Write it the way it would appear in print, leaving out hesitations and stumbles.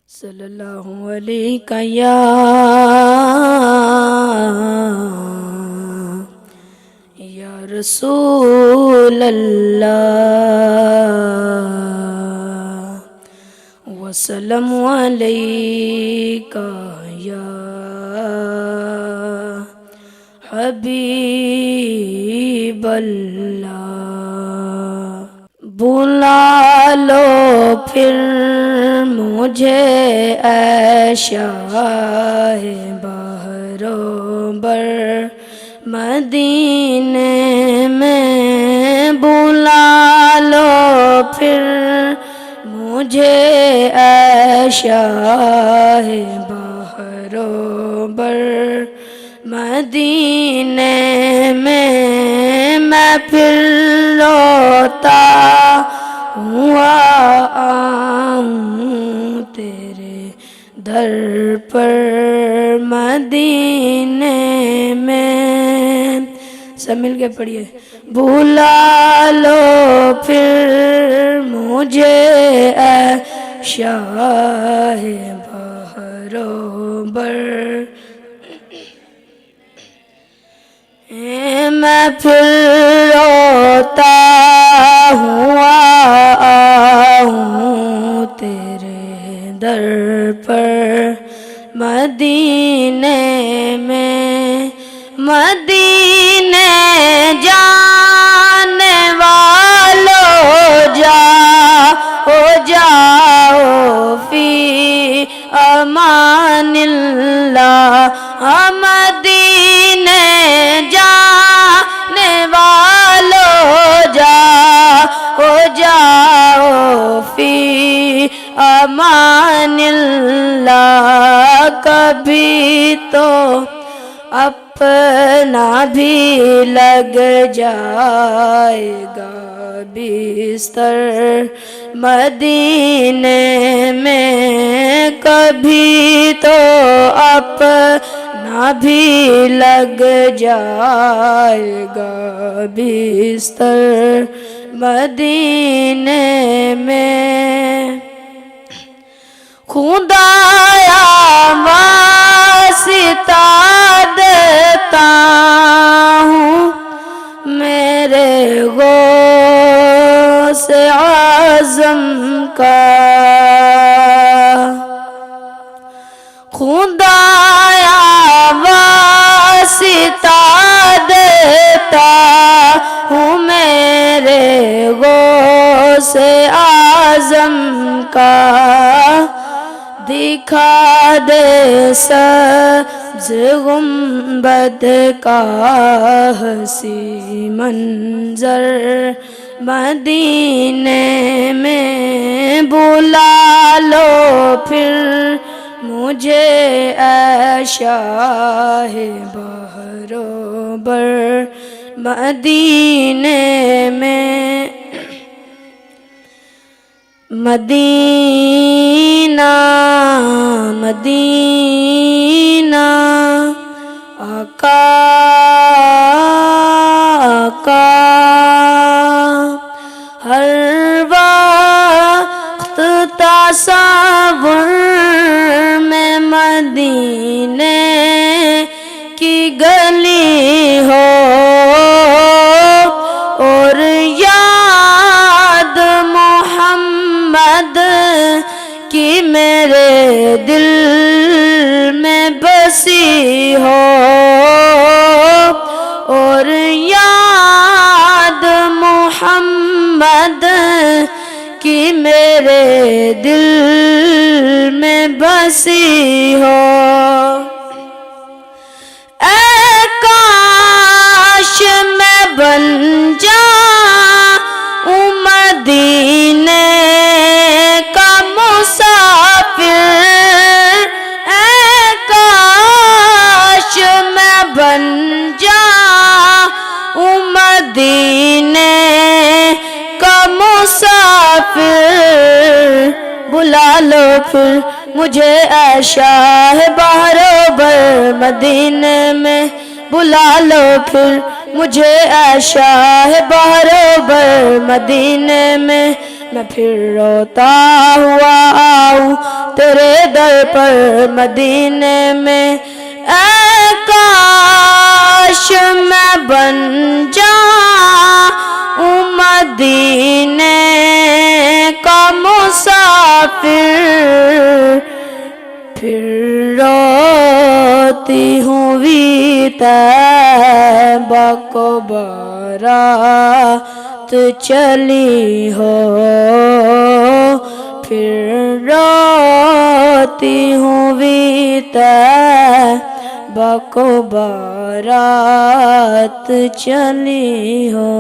صلی اللہ علیہ یا رسول اللہ وسلم علیکہ یا حبیب اللہ۔ بلا لو پھر مجھے اے شاہ بحر و بر مدینے میں، بلا لو پھر مجھے اے شاہ بحر و بر مدینے میں، میں پھر روتا ہوا آؤں تیرے در پر مدینے میں۔ سب مل کے پڑھیے۔ بلا لو پھر مجھے اے شاہ بحر و بر، میں پھر روتا ہوا آؤں تیرے در پر مدینے میں۔ مدینے جانے والو جاؤ فی امان اللہ، مدینے جانے والو جاؤ فی امان اللہ۔ کبھی تو اپنا بھی لگ جائے گا بستر مدینے میں، کبھی تو اپنا بھی لگ جائے گا بستر مدینے میں۔ خدایا واسطہ دیتا ہوں میرے غوث اعظم کا، خدایا واسطہ دیتا ہوں میرے غوث اعظم کا، دکھا دے سبز گنبد کا حسی منظر مدینے میں، بلا لو پھر مجھے اے شاہ بحر و بر مدینے میں۔ مدینہ مدینہ آقا آقا، ہر وقت تصور میں مدینے کی گلی ہو، اور یاد محمد کی میرے دل میں بسی ہو، اور یاد محمد کی میرے دل میں بسی ہو۔ اے کاش میں بن جاؤں مدینے کا مسافر، اے کاش میں بن جاؤں مدینے کا مسافر۔ بلا لو پھر مجھے اے شاہ بحر و بر مدینے میں، بلا لو پھر مجھے اے شاہ بحر و بر مدینے میں، میں پھر روتا ہوا آؤں تیرے در پر مدینے میں، اے کاش میں بن جاؤں مدینے کا مسافر، پھر روتی ہوں وی طیبہ کو بارات چلی ہو، پھر روتی ہوں وی طیبہ کو بارات چلی ہو۔